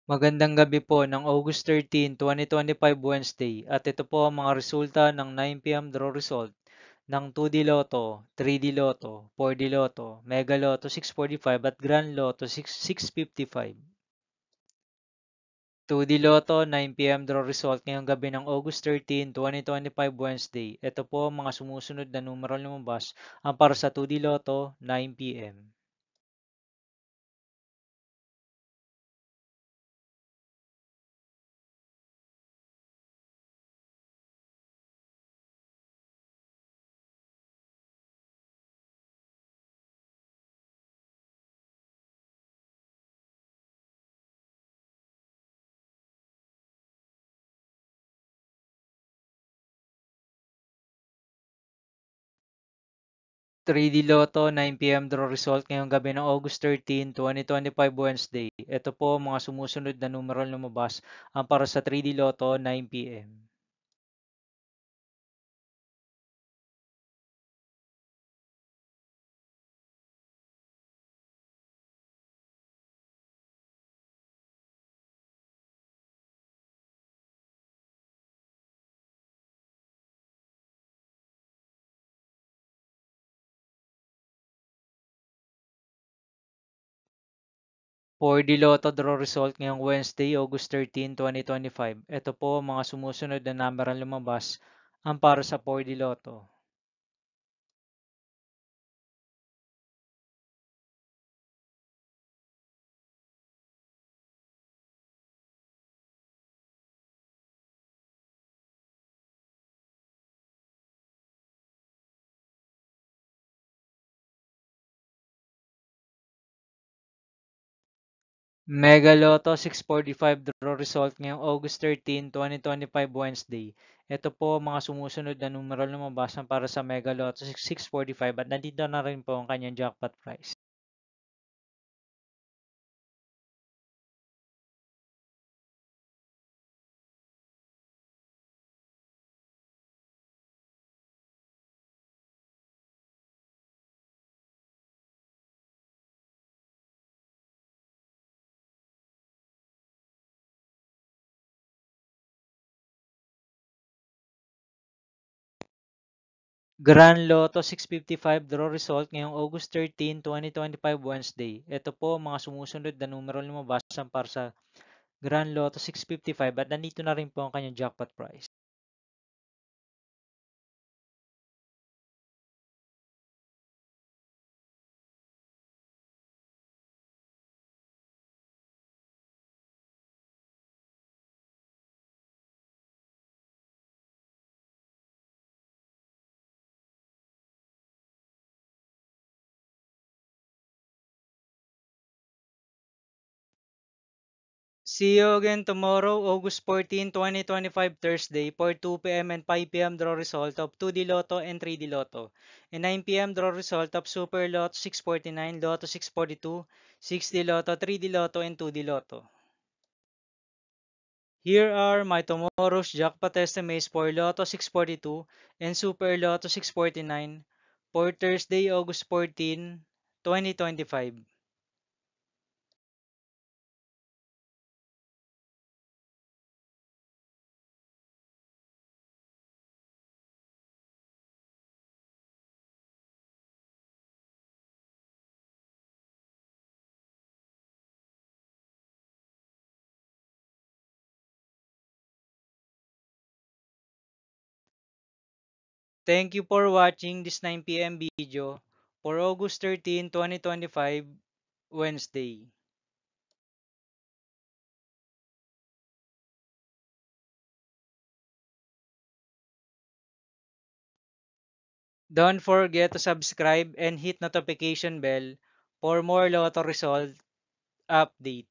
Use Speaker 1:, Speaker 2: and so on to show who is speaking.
Speaker 1: Magandang gabi po ng August 13, 2025 Wednesday at ito po ang mga resulta ng 9 p.m. draw result ng 2D Lotto, 3D Lotto, 4D Lotto, Mega Lotto 645 at Grand Lotto 655. 2D Lotto 9 p.m. draw result ngayong gabi ng August 13, 2025 Wednesday. Ito po ang mga sumusunod na numeral lumabas ang para sa 2D Lotto 9 p.m. 3D Lotto 9 p.m. draw result ngayong gabi ng August 13, 2025 Wednesday. Ito po ang mga sumusunod na numeral lumabas ang para sa 3D Lotto 9 p.m. 4D Lotto draw result ngayong Wednesday, August 13, 2025. Ito po ang mga sumusunod na numeral lumabas ang para sa 4D Lotto. Mega Lotto 645 draw result ngayong August 13, 2025 Wednesday. Ito po ang mga sumusunod na numeral lumabas ang para sa Mega Lotto 645 at nandito na rin po ang kanyang jackpot price. Grand Lotto 655 draw result ngayong August 13, 2025 Wednesday. Ito po ang mga sumusunod na numero lumabas para sa Grand Lotto 655 at nandito na rin po ang kanyang jackpot price. See you again tomorrow, August 14, 2025 Thursday for 2 p.m. and 5 p.m. draw result of 2D Lotto and 3D Lotto. And 9 p.m. draw result of Super Lotto 649, Lotto 642, 6D Lotto, 3D Lotto, and 2D Lotto. Here are my tomorrow's jackpot estimates for Lotto 642 and Super Lotto 649 for Thursday, August 14, 2025. Thank you for watching this 9 p.m. video for August 13, 2025, Wednesday. Don't forget to subscribe and hit notification bell for more Lotto result update.